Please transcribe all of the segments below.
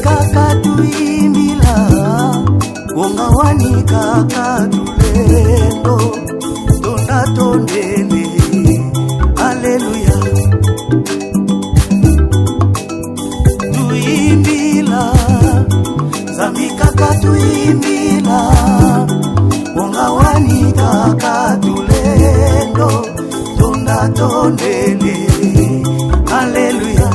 kaka tuimbila wonga wani kaka tulendo tonda tondele haleluya tuimbila zambi kaka tuimbila wonga wani kaka tulendo tonda tondele haleluya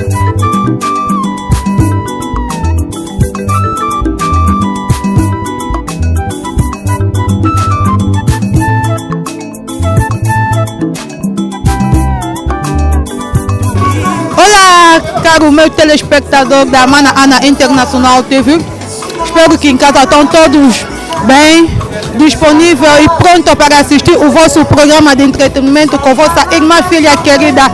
Caro meu telespectador da Mana Ana Internacional TV, espero que em casa estão todos bem, disponível e pronto para assistir o vosso programa de entretenimento com vossa irmã filha querida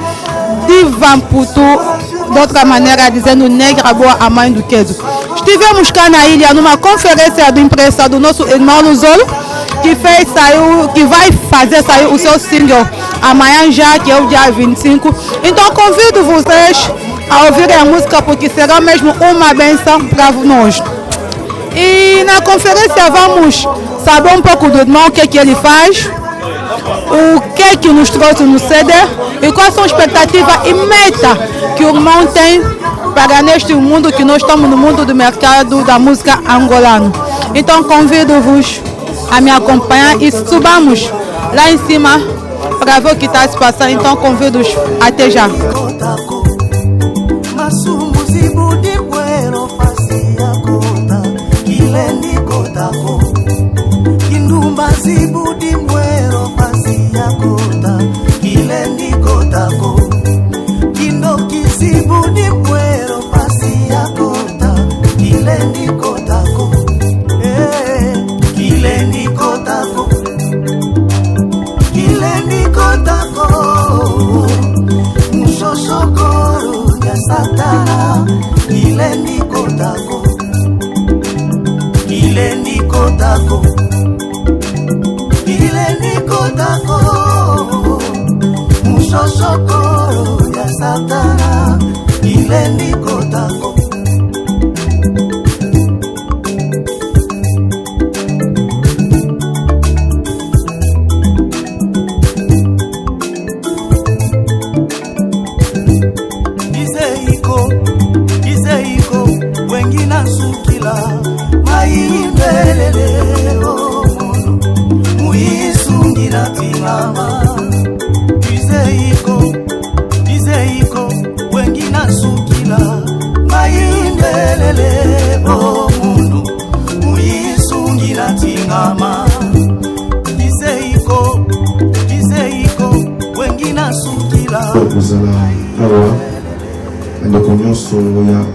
Diva Putu, de outra maneira dizendo negra boa a mãe do queijo. Estivemos cá na ilha numa conferência de imprensa do nosso irmão Luzolo, que vai fazer sair o seu single amanhã já, que é o dia 25. Então convido vocês a ouvirem a música porque será mesmo uma benção para nós. E na conferência vamos saber um pouco do irmão, o que é que ele faz, o que é que nos trouxe no CD e quais são as expectativas e metas que o irmão tem para neste mundo que nós estamos no mundo do mercado da música angolana. Então convido-vos a me acompanhar e subamos lá em cima para ver o que está se passando. Então convido-os até já.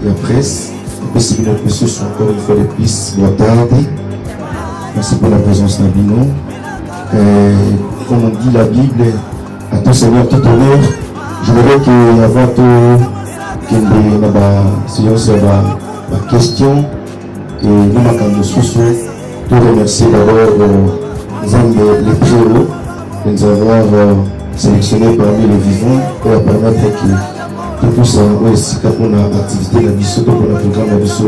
La presse, possible monsieur sont encore une fois de plus tardi. Merci pour la présence d'Abino. Comme on dit la Bible, à tout Seigneur, tout honneur, je voudrais que avant tout qu'il y ait ma question et nous m'accordons tout remercier d'abord les préaux de nous avoir sélectionnés parmi les vivants et à permettre que tout ça, aussi, quand on a activité, la biseau, quand on a programme, la biseau,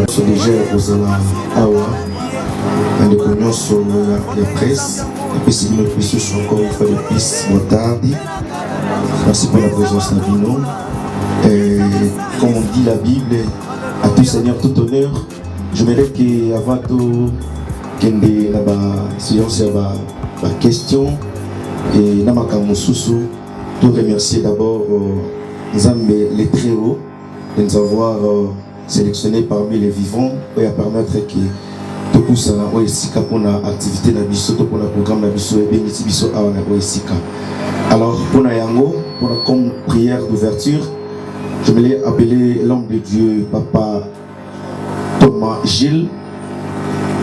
c'est déjà aux Awa, dans les connus sur la presse, et puis si nos biseaux sont encore une fois de plus tardi. Merci pour la présence d'Abino. Comme on dit la Bible, à tout Seigneur, tout honneur, je voudrais qu'avant tout, qu'il y ait la question, et dans ma camousou, tout remercier d'abord. Les très hauts de nous avoir sélectionnés parmi les vivants et à permettre que tout ça pour la activité de biso pour le programme de biso et bénéfice biso à Oesika. Alors pour Nayango, comme prière d'ouverture, je vais appeler l'homme de Dieu, Papa Thomas Gilles,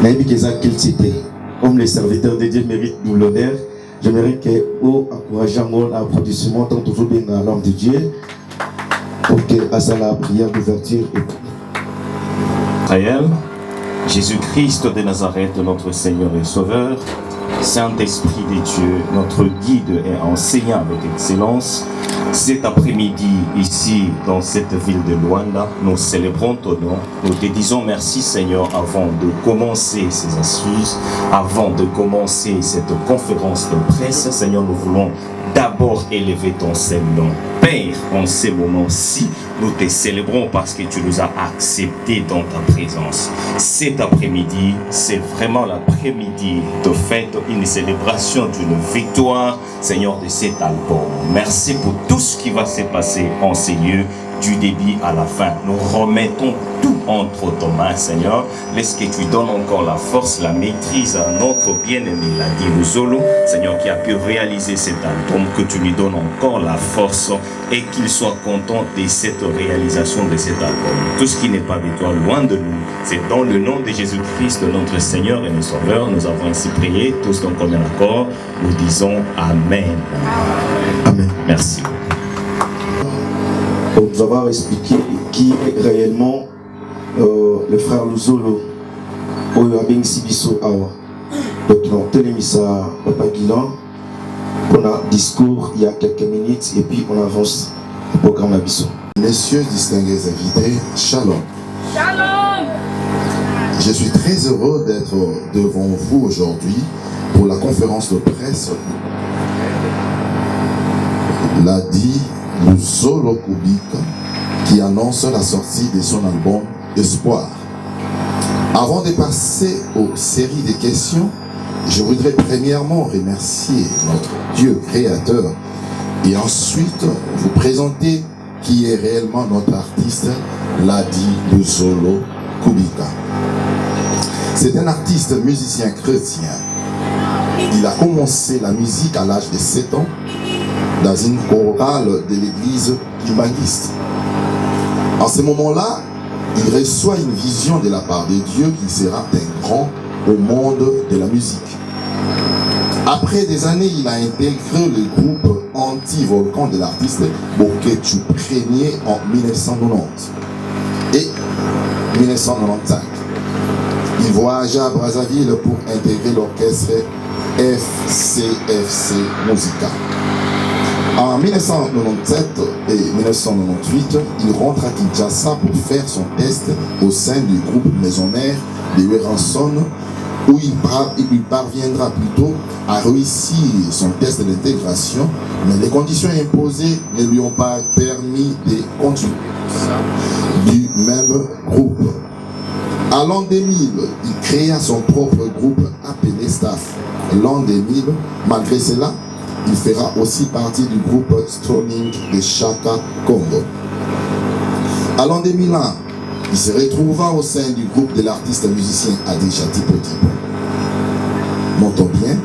Naïbi Kézak qu'il citait, comme les serviteurs de Dieu méritent nous l'honneur. J'aimerais que vous encouragez à applaudissement tant toujours bien à l'homme de Dieu. Pour que à la prière d'ouverture Israël, Jésus-Christ de Nazareth, notre Seigneur et Sauveur, Saint-Esprit de Dieu, notre guide et enseignant avec excellence, Cet après-midi, ici, dans cette ville de Luanda, nous célébrons ton nom. Nous te disons merci, Seigneur, avant de commencer ces assises, avant de commencer cette conférence de presse. Seigneur, nous voulons d'abord élever ton Saint-Nom. Père, en ces moments-ci, nous te célébrons parce que tu nous as acceptés dans ta présence. Cet après-midi, c'est vraiment l'après-midi de fête, une célébration d'une victoire, Seigneur, de cet album. Merci pour tout ce qui va se passer en ces lieux, du début à la fin. Nous remettons tout entre tes mains, Seigneur. Laisse que tu donnes encore la force, la maîtrise à notre bien-aimé Ladi Zolo, Seigneur, qui a pu réaliser cet album, que tu lui donnes encore la force et qu'il soit content de cette réalisation de cet album. Tout ce qui n'est pas de toi, loin de nous, c'est dans le nom de Jésus-Christ, notre Seigneur et notre Sauveur, nous avons ainsi prié, tous dans commun accord, nous disons Amen. Amen. Merci. Donc, nous avons expliqué qui est réellement le frère Luzolo. Oyo abeng sibiso awa. Donc, nous avons mis ça Papa Guilan. On a discours il y a quelques minutes et puis on avance le programme Abisso. Messieurs distingués invités, shalom. Shalom. Je suis très heureux d'être devant vous aujourd'hui pour la conférence de presse Ladi Luzolo Kubika qui annonce la sortie de son album Espoir. Avant de passer aux séries de questions, je voudrais premièrement remercier notre Dieu créateur et ensuite vous présenter qui est réellement notre artiste Ladi Luzolo Kubika. C'est un artiste musicien chrétien. Il a commencé la musique à l'âge de 7 ans dans une chorale de l'église humaniste. En ce moment-là, il reçoit une vision de la part de Dieu qui sera un grand au monde de la musique. Après des années, il a intégré le groupe anti-volcan de l'artiste Boketu Premier en 1990 et 1995. Il voyagea à Brazzaville pour intégrer l'orchestre FCFC Musica. En 1997 et 1998, il rentre à Kinshasa pour faire son test au sein du groupe Maison Mère de Weranson, où il parviendra plutôt à réussir son test d'intégration, mais les conditions imposées ne lui ont pas permis de continuer du même groupe. À l'an 2000, il créa son propre groupe appelé Staff. L'an 2000, malgré cela, il fera aussi partie du groupe Storming de Chaka Congo. À l'an 2001, il se retrouva au sein du groupe de l'artiste musicien Adisha Tipo. Notons bien,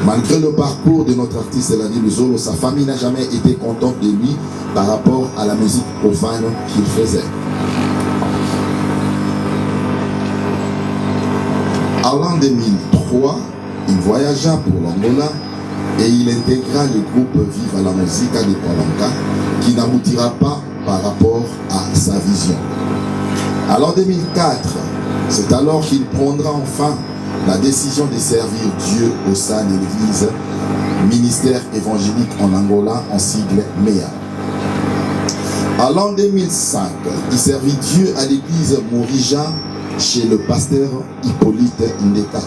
malgré le parcours de notre artiste Ladi Luzolo, sa famille n'a jamais été contente de lui par rapport à la musique profane qu'il faisait. En l'an 2003, il voyagea pour l'Angola et il intégra le groupe Viva la Musica de Palanca qui n'aboutira pas par rapport à sa vision. En l'an 2004, c'est alors qu'il prendra enfin la décision de servir Dieu au sein de l'église ministère évangélique en Angola en sigle MEA. En l'an 2005, il servit Dieu à l'église Morija chez le pasteur Hippolyte Ndeka.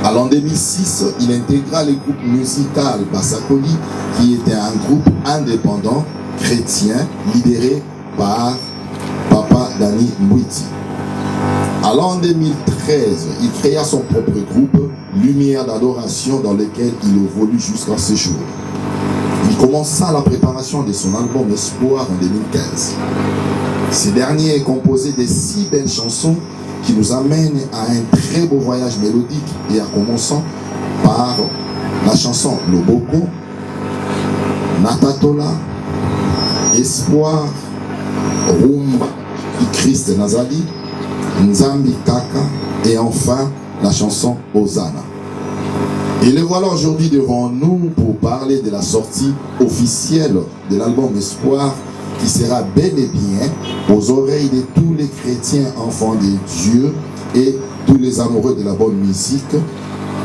En l'an 2006, il intégra le groupe musical Bassakoli, qui était un groupe indépendant chrétien lidéré par Papa Dani Mbouiti. En l'an 2013, il créa son propre groupe Lumière d'adoration dans lequel il évolue jusqu'à ce jour. Il commença la préparation de son album Espoir en 2015. Ce dernier est composé de 6 belles chansons qui nous amènent à un très beau voyage mélodique et en commençant par la chanson Loboko, Natatola, Espoir, Rumba, Christ Nazali, Nzambi Kaka et enfin la chanson Hosanna. Et le voilà aujourd'hui devant nous pour parler de la sortie officielle de l'album Espoir qui sera bel et bien aux oreilles de tous les chrétiens enfants de Dieu et tous les amoureux de la bonne musique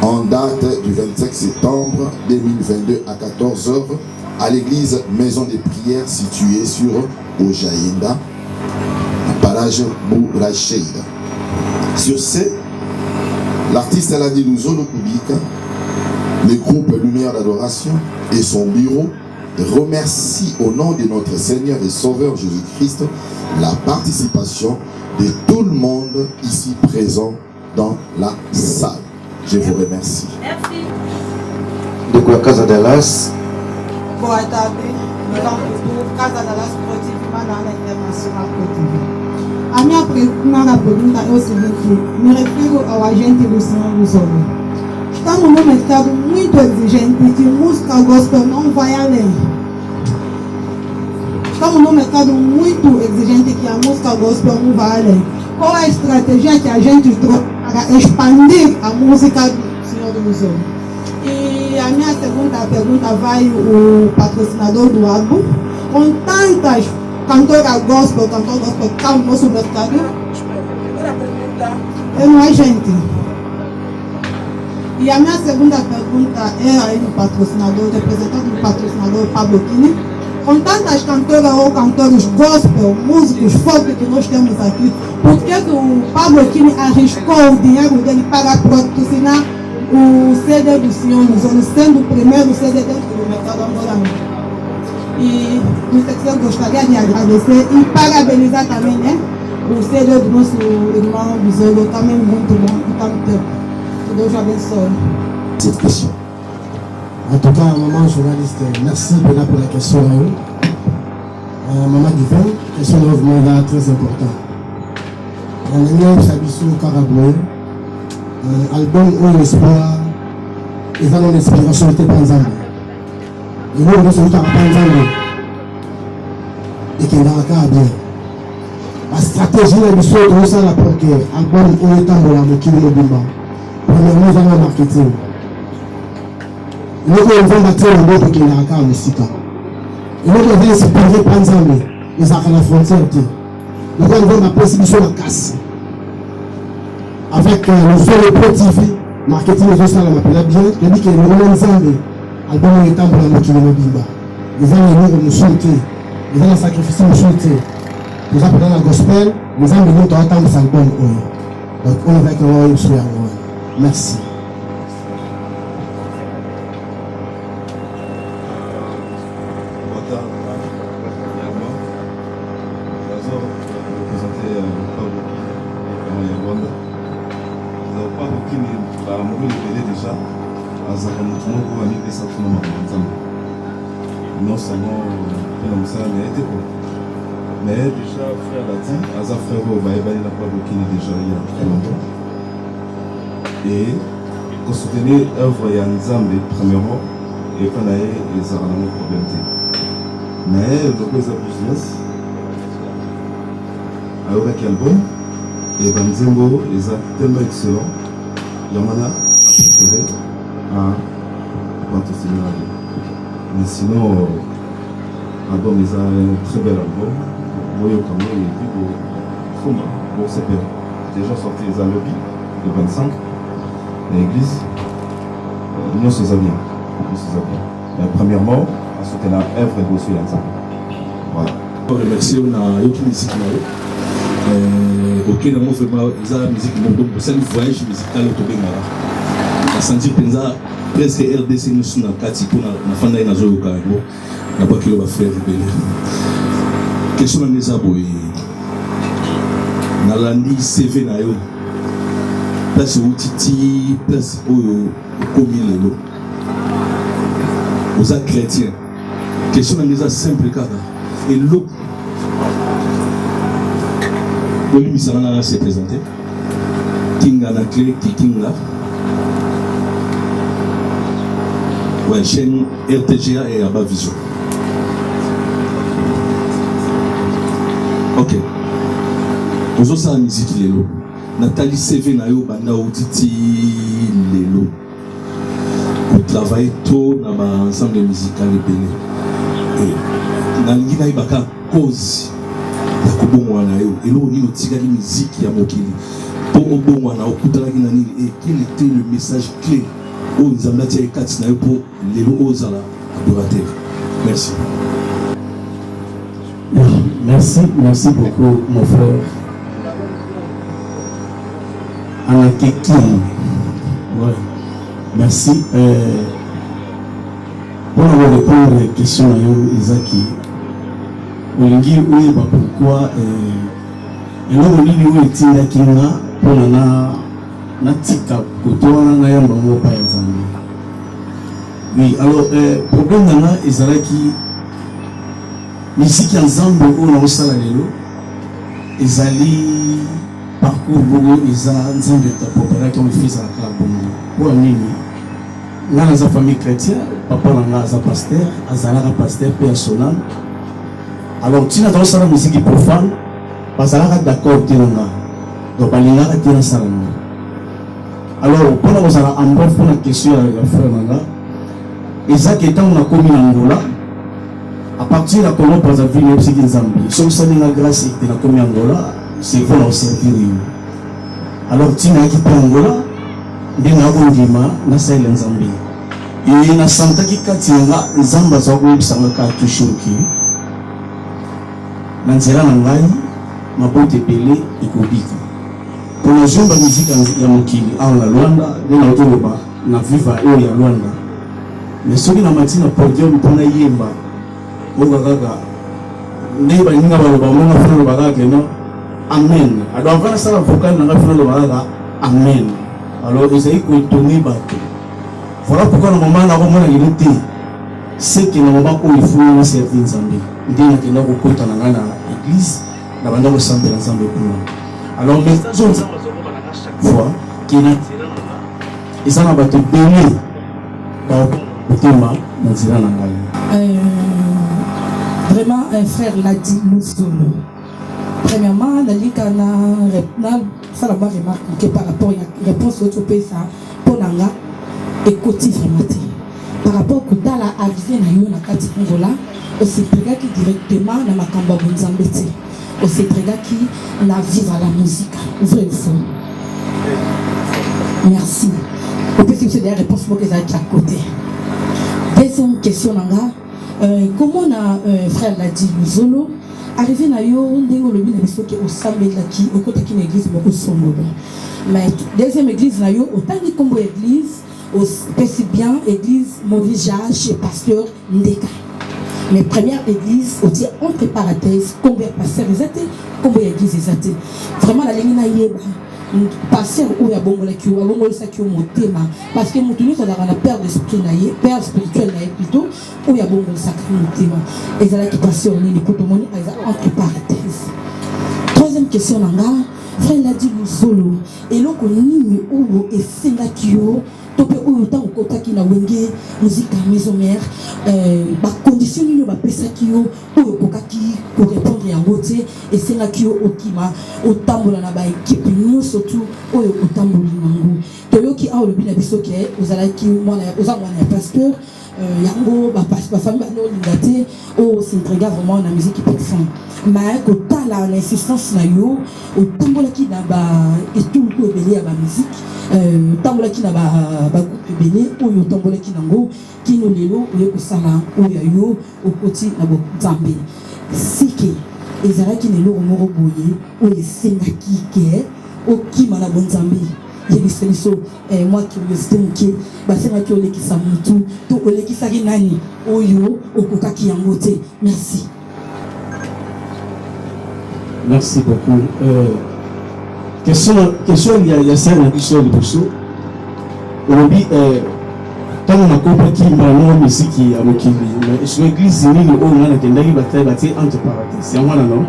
en date du 25 septembre 2022 à 14h à l'église Maison des Prières située sur Ojaïenda, à Palage Bouracheida. Sur ce, l'artiste Aladi Luzolo Kubika, le groupe Lumière d'Adoration et son bureau remercie au nom de notre Seigneur et Sauveur Jésus-Christ la participation de tout le monde ici présent dans la salle. Je vous remercie. Merci. De quoi Casa Dallas? Boa tarde, meu nome é Casa Dallas Pro TV, Manana Internacional Pro TV. A minha pergunta é o seguinte: me refiro ao agente Luciano Luzolo. Estamos num mercado muito exigente que música gospel não vai além. Estamos num mercado muito exigente que a música gospel não vai além. Qual é a estratégia que a gente trouxe para expandir a música do Senhor Luzolo? E a minha segunda pergunta vai o patrocinador do álbum. Com tantas cantoras gospel, cantor gospel que está no nosso mercado, é um agente. E a minha segunda pergunta é aí no patrocinador, representante do patrocinador Pablo Kini. Com tantas cantoras ou cantores gospel, músicos folk que nós temos aqui, por que o Pablo Kini arriscou o dinheiro dele para patrocinar o CD do Senhor Luzolo, sendo o primeiro CD dentro do mercado angolano? E no terceiro gostaria de agradecer e parabenizar também, né, o CD do nosso irmão Luzolo, também muito bom e tanto tempo. Que Deus abençoe. Cette question. En tout cas, maman journaliste, merci pour la question. Maman Divin, question vraiment très importante. En année, Sabisso Karaboué, album où l'espoir, ils ont l'inspiration de Panzambe. Et nous, on se dit à Panzambe. Et qu'il y a un bien. La stratégie de l'histoire de ça, la pour que l'album où il est en train de Kili Mobimba. Premièrement, nous avons un marketing. Nous avons bâti un bon pour qu'il y ait un musique. Nous avons inspiré Panzambe. Ils ont la frontière. Nous avons la possibilité de la casse. Avec le seul petit marketing de ça, on m'appelle bien. Je dis que le moment Zambé, album est en train de Kili Mobimba. Ils ont nous sauter. Ils ont sacrifié nous sauter. Nous avons dans la gospel, nous avons mis notre temps de album. Donc on va avec le sur la merci. Non seulement mais déjà frère Lati, Aza frère Ovaïba, il n'a pas bloqué déjà il y a très longtemps. Et pour soutenir l'œuvre Yanzambe, premièrement, et quand il y a des problèmes. Mais le président business, avec l'album, et Banzembo, ils sont tellement excellents, il y en a préféré à Bantousina. Mais sinon, l'album est un très bel album. Moyo Kamé et puis Fuma. Bon, c'est bien. Déjà sorti les lobby le 25, l'église. Nous sommes bien. Mais premièrement, on soutient l'œuvre de Bossu Yanzambe. Voilà. Je remercie la musique. Ok, vraiment, la musique, c'est un voyage musical au Togo. On senti presque RDC nous sommes dans 4 pour la fin de l'année. On n'a pas qu'il va faire rebelle. Question de Nezaboy. Nalandi CV na yo. Place où titi, place où commis lelo. Aux chrétiens. Question de Neza simple car et l'eau. Le misana s'est présenté. Kinga na clé Kinga. Ouais, chaîne RTGA et Abba Vision. Ok. Nous avons la musique lelo. Nathalie CV na yo banda outiti lelo. Pour travailler tôt dans l'ensemble musical et belé. Et na ngina ibaka cause ya kubongwa na yo. Elo ni otikali musique ya mokili. Pour obongwa na okutala kinani et quel était le message clé? Oh, nous avons dit pour les adorateurs. Merci. Merci beaucoup, mon frère. Anakeki. Ouais. Merci. Pour avoir répondre à la question de Isaki, olingi oui pourquoi eloko nini oyo etindaki nga mpona natika kotowana na yamba moko ya Nzambe. Oui, alors problème nanga ezalaki misiki ya Nzambe oyo naosala lelo ezali parcours bongo eza Nzambe tapoperaki oyo efizalaka bongo mpo nini nga naza famille chrétien, papa nanga aza pasteur, azalaka pasteur mpe ya sonam. Alors ntina taosala misiki profane bazalaka d'accord te nanga, donc balingaka te nasala nanga. Alors mpona kozala en bref mpona question ya frère nanga ezaki etango nakomi na Angola à partir ya Congo Brazzaville yebisiki Nzambe soki osalinga grâce ete nakomi Angola c'est mpona oservir yo. Alors ntina yaki mpe Angola ndenge nakondima nasalela Nzambe e nasantaki kati nanga Nzambe aza koyebisanga kaka toujours ke na nzela na ngai mabota ebele ekobika mpona zomba mizika ya mokili awa na Luanda nde naotoloba na viva oyo ya Luanda. Mais soki na mati na podium mpona yemba oyo kaka nde baninga baloba monga fina loba kaka keno amen. Alors avant nasala vocal nanga fina loba kaka amen. Alors ezali koétonne bato. Voilà pourquoi na moment nakomona lelo te c'est que na moment oyo ifuna na servir Nzambe nde nakenda kokota na ngai na église na banda kosambela Nzambe kuna. Alors message on chaque fois qui na eza na bato bele vraiment un frère l'a dit nous solo. Premièrement, la ligue a ça m'a remarqué que par rapport à la réponse au pays ça pour nanga écoutez vraiment par rapport que dans la arrivée na yo na kati Angola on s'est préga qui directement na makamba Nzambe te on s'est préga qui na vivre la musique vrai ou faux. Merci. On peut c'est des réponses pour que ça à côté. Deuxième question nanga comment na frère l'a dit Luzolo arrivé na yo ndingo lobi na biso ke osambela ki okota ki na église moko songolo mais deuxième église na yo otangi kombo église aussi bien église Morija chez pasteur Ndeka mais première église aussi entre parenthèses combien pasteur ezate combien église ezate vraiment la ligne na yeba passer où il y a bon la qui ou bon le sac au motema parce que mon tenue ça a la père d'esprit naïe père spirituel naïe plutôt où il y a bon le sac motema et ça là qui passe au ligne pour tout le monde entre parenthèses. Troisième question nanga frère l'a dit le solo et l'on connaît où et c'est là qui au topé où autant au contact na wenge musique maison mère ba condition ni ba pesa qui au kokaki pour répondre à voter et c'est là qui au okima au tambola na ba équipe nous surtout au tamboli nango toyoki a le bina biso ke ozala ki mwana ozanga na pasteur yango ba famille no lingate au s'entrega vraiment na musique qui profond mais ko tala l'insistance na yo au tambola ki na ba et tout le belé à ba musique tambola ki na ba groupe belé oyo tambola ki nango kino lelo oyo kosala oyo yo au côté na bo Nzambe sike ezalaki lelo moko boye oyo esengaki ke okima na bo Nzambe yebiseliso moi curiosité moke basengaki olekisa mutu to olekisaki nani oyo okokaki yango te. Merci. Merci beaucoup. Question il y a ça na biso liboso olobi tant na comprendre mbana musiki ya mokili mais sur église nini oyo ngana kendaki bati entre parenthèses ya mwana non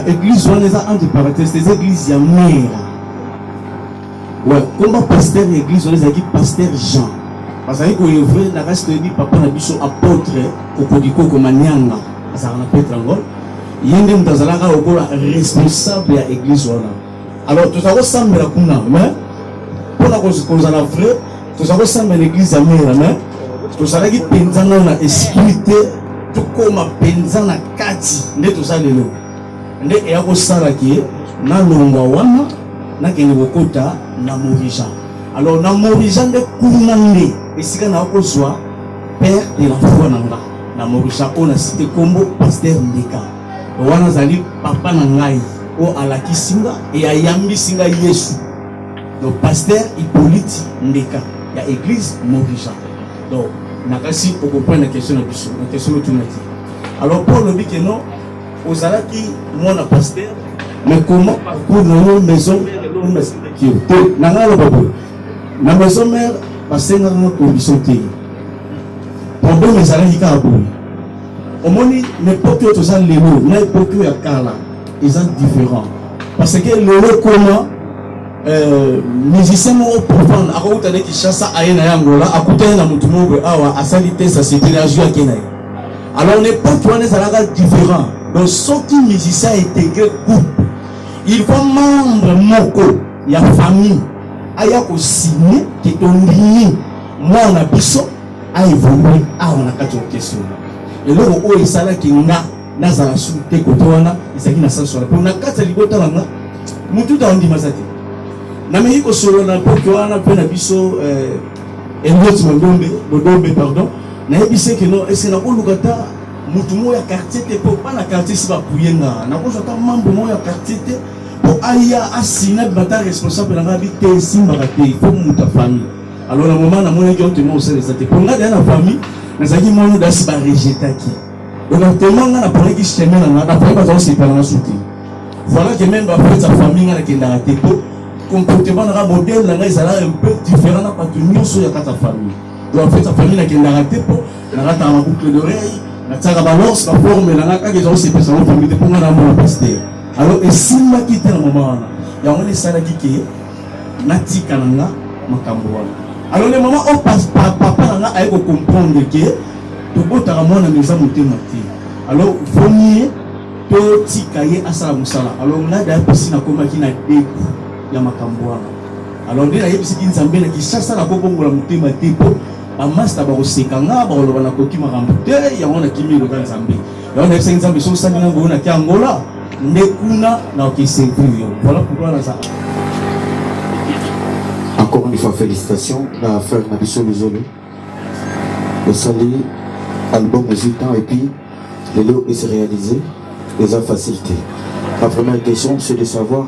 église wana eza entre parenthèses des églises ya mera ouais comme pasteur église wana ezalaki pasteur Jean parce que ko yevre na reste di papa na biso apôtre kokodiko komanyanga azala na Petre ngol yende mtazalaka okola responsable ya église wana. Alors tout ça ressemble à kuna mais pour la cause la vrai tout ça ressemble à l'église à mère mais tout ça qui penzana na esprit tout comme penzana kati nde tout ça lelo nde ya ko sala ki na longa wana na kene bokota na Morija. Alors na Morija nde kuna nde esika na ko zwa père de la foi nanga na Mauricia on a cité Kombo pasteur Ndeka wana zali papa na ngai o alaki singa et ayambi singa Yesu donc pasteur Hippolyte Ndeka ya église Mauricia donc nakasi pour comprendre la question de biso la question de tunati alors pour le dit que non aux alaki mon pasteur mais comment pour nos maison qui nangalo babo na maison mère pasteur na condition te problème les alaki ka abou omoni n'importe où ça lelo n'importe où ya kala ils sont différents parce que le comment musicien mo profond akouta de Kinshasa aina yangola akutana na mutu mo awa asalite sa situation ya kenaye alors n'importe où les alaka différents donc ceux qui musiciens intégré groupe il faut membre moko ya famille aya ko signer que ondini moi na biso a évolué a on a quatre questions et là o isala ki nga nazala su te kotona isaki na sanso pour na kata libota nga mutu ta ondima zate na meyi ko solo na poko wana pe na biso elot modombe pardon na ebise que non est-ce na ko lukata mutu mo ya quartier te po pas na quartier si ba kuyenga na ko jota membre mo ya quartier te po aya asina bata responsable na ngabi te simba ka te faut muta famille alors na moment na mona ki on te mo se les ate pour nga na famille na zaki mo da si ba rejeter ki donc tellement nga na pour ki chemin na na pas ba se parler na souti voilà que même ba fait sa famille nga ki na te po comportement na modèle na nga ezala un peu différent na pas tenir sur ya kata famille donc en fait sa famille na ki na te po na rata ma boucle d'oreille na tsaka balance na forme na nga ka ke zo se personne famille pour nga na mo pasteur alors et si ma qui était le moment ya on est ça là qui natika nanga makambo wana alors le moment on passe papa nanga aiko comprendre que to botaka mwana meza motema te alors vomie to tikaye asala musala alors na da pesi na koma ki na deku ya makambo wana alors ndina yebisi ki nzambe na ki sasa na kobongola motema te po ba master ba kosekanga ba koloba na koki makambo te ya wana kimi lo kan nzambe ya wana yebisi nzambe so sali na ngona ki angola voilà pourquoi ça. Encore une fois, félicitations à frère Nabiso Luzolo. Le salut, album résultant et puis le lot est réalisé, les a facilité. La première question, c'est de savoir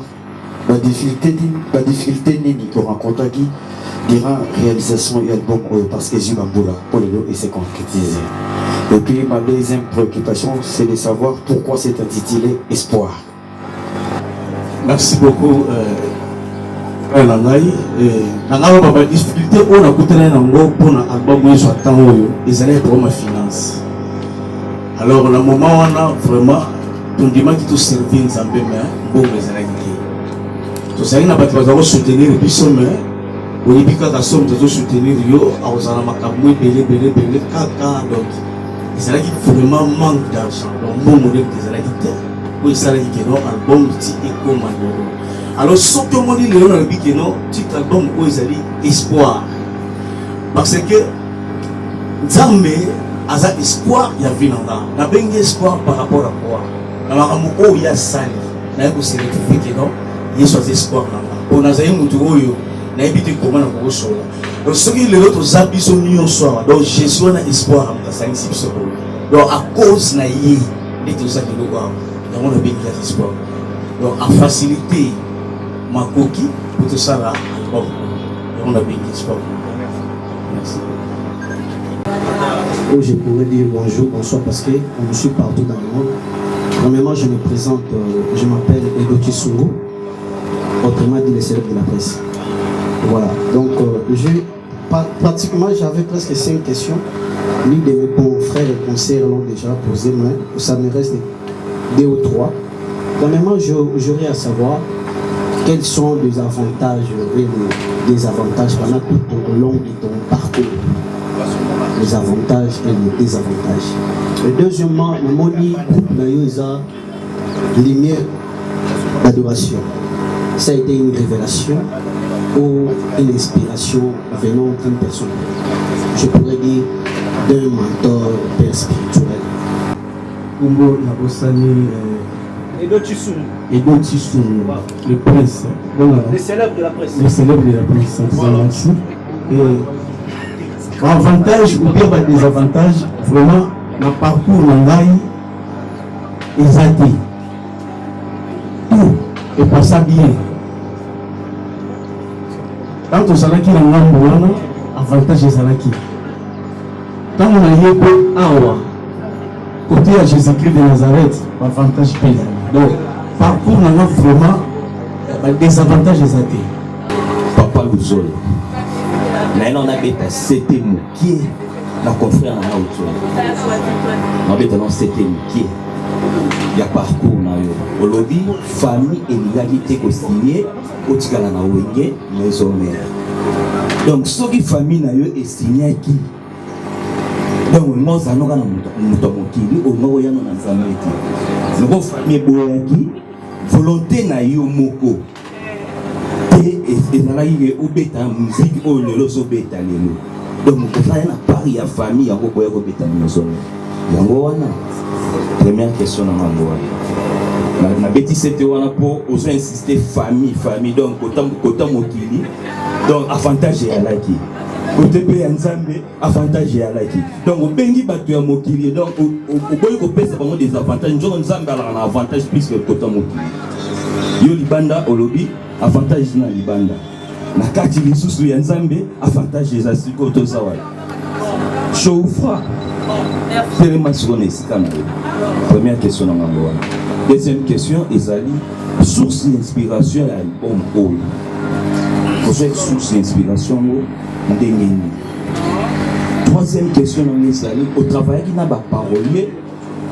la difficulté nini pour rencontrer qui dira réalisation et album parce que j'ai Bamboula pour le lot et c'est concrétisé. Et puis ma deuxième préoccupation, c'est de savoir pourquoi c'est intitulé Espoir. Merci beaucoup. La difficulté, on a écouté pour l'album où j'attends, ils allaient pour ma finance. Alors, le moment où on a vraiment, on dit que tout servir, ça me met bon, les allaient gagner. Tout ça, il n'a pas de soutenir les sommets. On dit que la somme de soutenir, on a un belé, donc. Ils allaient vraiment manque d'argent. Donc, mon modèle des allaient où ils allaient gagner album petit et comment. Alors, ce que mon dit Léon a dit que non, petit album où ils allaient espoir. Parce que Zambé a un espoir, il y a vu dans la bengue espoir par rapport à quoi. Alors, il y a sali. Il y a un certificat non, il y a un espoir là. On a un moutouro. Na ebité comment na ko sola donc ce qui les autres zabi sont union soir donc je suis un espoir à ça ici donc à cause na yi et tout ça que nous voir dans on a bien espoir donc à faciliter ma coquille pour tout ça là bon on a bien espoir. Merci. Je pourrais dire bonjour, bonsoir parce que on me suit partout dans le monde. Premièrement, je me présente, je m'appelle Edo Kisungu, autrement dit le célèbre de la presse. Voilà, donc pratiquement j'avais presque 5 questions. L'une de mes confrères et conseillers l'ont déjà posé, mais ça me reste 2 ou 3. Premièrement, j'aurais à savoir quels sont les avantages et les désavantages pendant tout au long de ton parcours. Les avantages et les désavantages. Et deuxièmement, le moni Nayoza, lumière d'adoration. Ça a été une révélation ou une inspiration venant d'une personne. Je pourrais dire d'un mentor père spirituel. Kumbo Nabosani Edo Tshisou, le prince. le célèbre de la presse. Le célèbre de la presse. Voilà. Et avantage ou bien des avantages, vraiment, na parcours na ngai eza te tout epasa bien tant tozalaki na ngambo wana avantage ezalaki ntango na ye mpe awa côté ya Jésus-Christ de Nazareth avantage mpe donc parcours na nga vraiment désavantage eza te. Papa Luzolo naye nabeta sete mokie na confrère na nga Luzolo nabeta non sete mokie ya parcours na yo olobi famille elingaki te kosigné otikala na wenge maison mère donc soki famille na yo esignaki donc nozanoka na moto mokili ongo oyano na nzambe te noko famille eboyaki volonté na yo moko te ezalaki ke obeta musique oyo lelo ozobeta lelo donc kozala na part ya famille yango koya kobeta maison yango wana première question na ngambo wana nabeti sete wana mpo ozo insister famille donc kota mokili donc avantage eyalaki côté mpe ya nzambe avantage eyalaki donc obengi bato ya mokili donc oboyi kopesa bango des avantages nzoko nzambe alaka na avantage plus que kota mokili yo libanda olobi avantage na libanda na kati lisusu ya nzambe avantage eza siko tozawa chaud ou froid telema siko na esika na yo première question na ngambo wana deuxième question ezali source d'inspiration ya album oyo kozwa source d'inspiration oyo ndenge nini troisième question na ezali otravaillaki na baparolier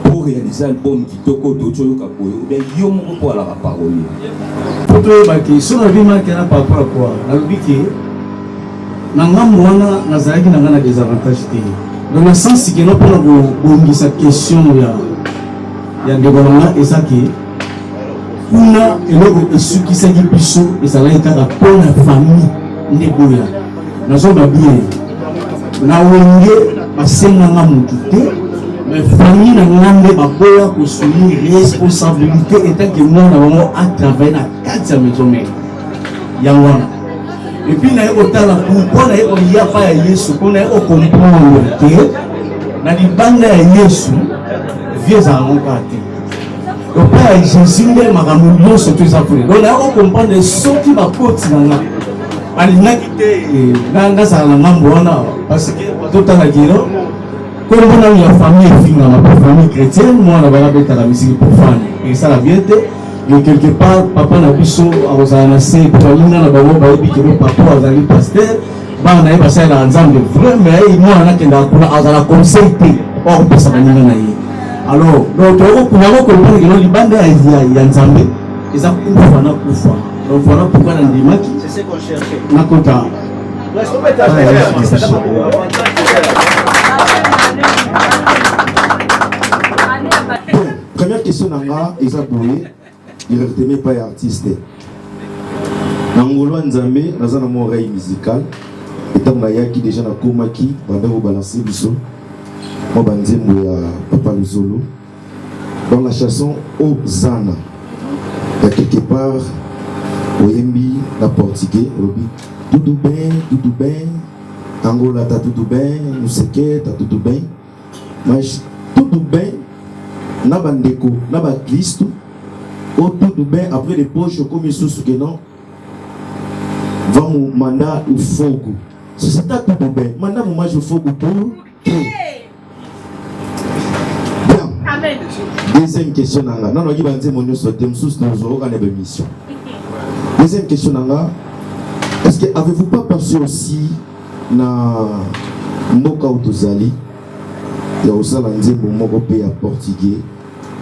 pour réaliser album kitoko toyoka boye ou bien yo moko po alaka parolier po toyebaki so nabimaki na par rapport à quoi nalobi ke na ngambo wana nazalaki na nga na désavantage te dans le sens ke no mpona kobongisa question ya ndeko na nga eza ke kuna eloko esukisaki biso ezalaki kaka mpona famille nde boya nazoba bien na wenge basenganga motu te mais famille na nga nde baboya kosuni responsabilité etanke mwana bango atravaille na kati ya maison mère yango wana epuis naye kotala pourkoi naye koya pa ya yesu mpo naye okomprendre te na libanda ya yesu vie ezalaka kaka te epa ya jésus nde makambo nyonso to eza pole donc naye okomprendre soki bakoti na nga balingaki te ngazala na ngambo wana parce que totalaki no kombo nanu ya famille efingama po famille chrétienne mwana balabetaka misiki profane esala bien te mais quelque part papa na biso akozala na se baminga na bango bayebi kebe papa azali paster bana na ye basalelaka nzambe vrai mais mwana nakendaka kuna azala conseil te okopesa baninga na ye alors donc toyako comprendre keno libanda ya nzambe eza kufa na kufa donc voilà pourquoi nandimaki nakota première question nanga eza boye directement pas artiste nangolo nzambe naza na mo oreille musicale etango nayaki déjà nakomaki bandako balancer biso mo banzembo ya Papa Luzolo dans la chanson Ozana il y a quelque part oyembi na portugais obi tudo bem Angola tá tudo bem não sei que tá tudo bem mas tudo bem na bandeko na ba Cristo ou tudo bem après les poches comme isso que não vamos mandar o fogo se você tá tudo bem mandamos mais o fogo por Amen. Deuxième question nanga non qui va dire mon nyonso tem sous nous aurons une émission. Deuxième question nanga est-ce que avez-vous pas pensé aussi na mboka utozali ya osala nzembo moko pe ya portugais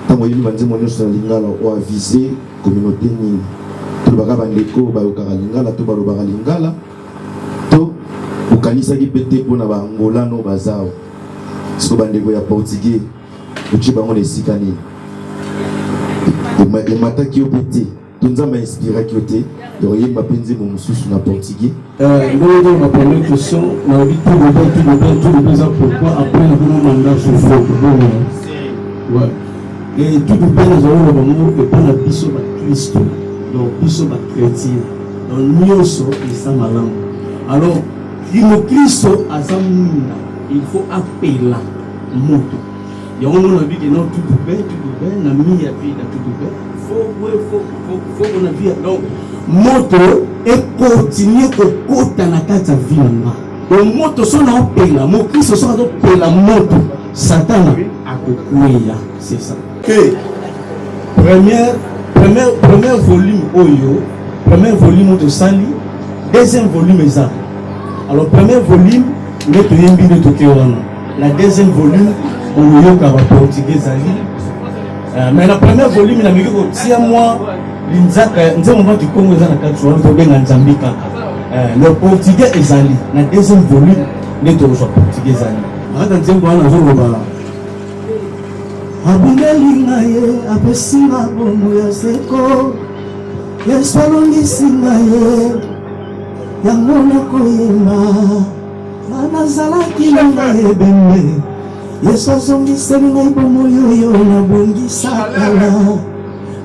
tango yeli banzembo nyonso na lingala o aviser communauté nini to baka bandeko bayokaka lingala to balobaka lingala to okanisaki pete mpona baangolano bazao siko bandeko ya portugais uchi bango na esika nini emataki yo pete to nzambe ainspiraki yo te yoyemba mpe nzembo mosusu na portugais. Ndenge ma première question na vie tout le bien pourquoi après le mandat sur fond ouais et tout le bien nous avons le moment et pas la biso ba Christ donc biso ba chrétien donc nyonso isa malamu alors le Christ azamina il faut appeler moto Il y a un moment qui non tout bien, la vie a tout bien. Faut qu'on a vu. Donc, moto et continuer au côté dans la carte vie. Donc, moto sont en paix là, mon Christ sont en paix la moto. Satan a coupé là, c'est ça. Que premier volume Oyo, premier volume de Sali, deuxième volume est ça. Alors, premier volume, nous avons bien de Tokyo. La deuxième volume, on a eu portugais Ali. Mais la première volume, il a mis que tiens moi, l'Inzaka, nous avons du Congo dans la carte, on a Nzambika. Le portugais est Ali. La deuxième volume, nous avons portugais Ali. Attends, on a un Abunelinga ye apesinga bomo ya seko yesolongisinga ye yango nakoyemba nanazalaki nanga ebembe yesu azongiseli ngai bomo yoyo nabongisakala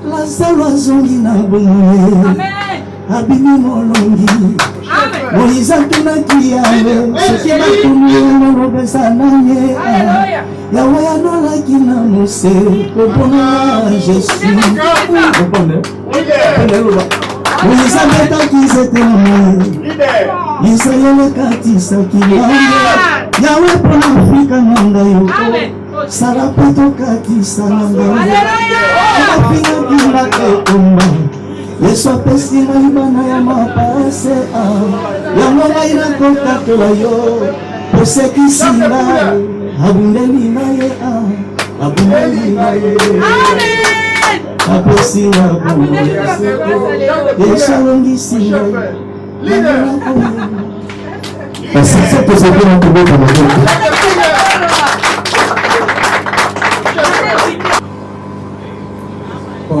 lazalo azongi na bomo ye abimi molongi moyiza tunaki yawe soki batuni nolobesa naye yawe yanolaki na mose kopona jesu moyiza betaki zete naye israele katisaki yawe mpona afrika na ngai yoko sala mpe tokatisa na ngai apingaki ndaka ekomba yesu apesi ngai bana ya mapase yango ngai nakokatola yo osekisi ngai abundeli na ye abundeli na ye apesi nga bomo ya seko yesu alongisi ngai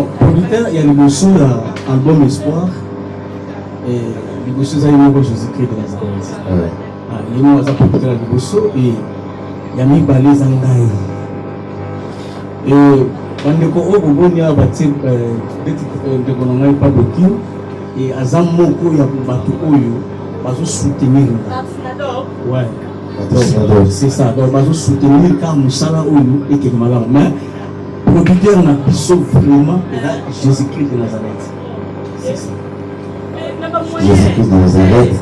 producteur, il y a l'émotion à l'album Espoir et l'émotion ça y est Jésus-Christ de Nazareth. Il y a une producteur à l'émotion et il y a mis balé zangai. Et quand on a bon ya bâti de kolongai pas beaucoup et azam moko ya batu oyo bazo soutenir. Ouais. C'est ça. Donc bazo soutenir car musala oyo et que malamu. Mais producteur na biso vraiment là Jésus-Christ de Nazareth. C'est ça. Jésus-Christ de Nazareth.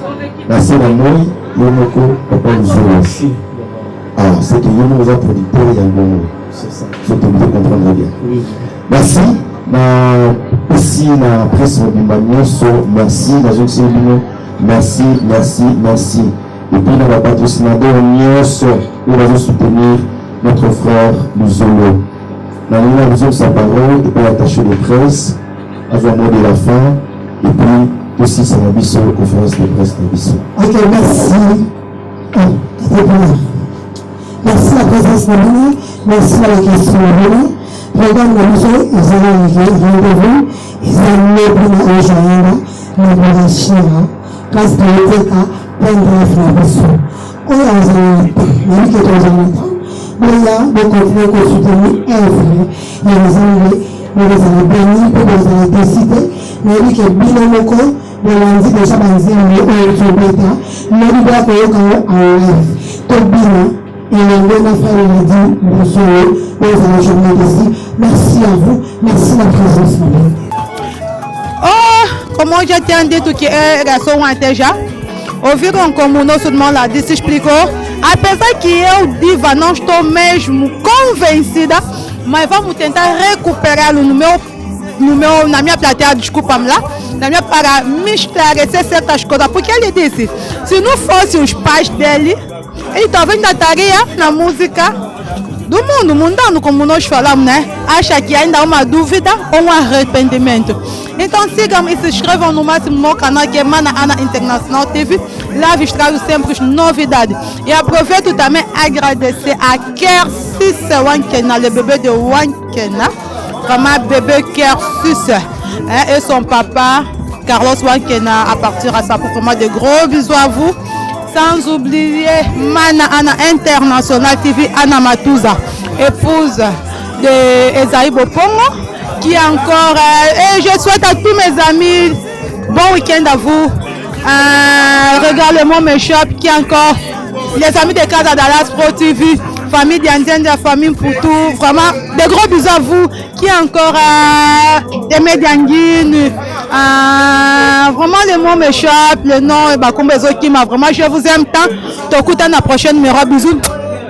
Merci à moi, Yomoko, Papa Luzolo. Alors, c'est que Yomoko est producteur et Yomoko. C'est ça. Je te le comprendre bien. Oui. Merci. Aussi, la presse Bimbanyoso, merci. La jeune Sébino, merci, merci, merci. Et puis, dans la patrocinadeur Nyos, nous allons soutenir notre frère Luzolo. Nous allons besoin de sa parole et pas attacher les presses, avoir mot de la fin, et puis aussi c'est la conférence de presse de Bissau. Ok, merci. Merci à la présence de l'année, merci à la question de l'année. Regarde la musique, ils ont rendez-vous, ils ont l'obligé à Jaïra, l'obligé à Chira, place de l'Éteka, plein de la Bissau. On a un zénith, même qui est un zénith. Mais il y a des contenus qu'on soutient œuvre. Il y a des années, nous les avons bénis, nous les avons décidés. Mais il y a des binomoko, nous l'avons dit déjà dans les années où nous sommes bêta. Nous devons faire en live. Tout bien. Et on a fait le dit, nous allons journée ici. Merci à vous, merci de la présence. Oh, comment j'ai dit tout qui est garçon déjà? Ouvir um comum nosso irmão lá disse, explicou. Apesar que eu, diva, não estou mesmo convencida, mas vamos tentar recuperá-lo na minha plateia, desculpa-me lá, para me esclarecer certas coisas. Porque ele disse, se não fossem os pais dele, ele talvez ainda estaria na música do mundo, mundano, como nós falamos, né? Acha que ainda há uma dúvida ou um arrependimento. Então sigam e se inscrevam no máximo no meu canal que é Mana Ana Internacional TV. Lá vos trago sempre novidades. E aproveito também agradecer a Kersis Wankena, le bébé de Wankena, vraiment bébé Kersis, et son papa Carlos Wankena à partir à ça pour vraiment de gros bisous à vous. Sans oublier Mana Ana International TV, Anna Matuza, épouse de Esaïe Bopongo, qui est encore. Et je souhaite à tous mes amis bon week-end à vous. Regardez-moi mes shops qui est encore. Les amis de Casa Dallas Pro TV, famille d'Indienne, la famille Poutou, vraiment des gros bisous à vous, qui est encore des Médianguines, vraiment le mot m'échappe, le nom, qui m'a vraiment, je vous aime tant, t'écoutes la prochaine numéro, bisous.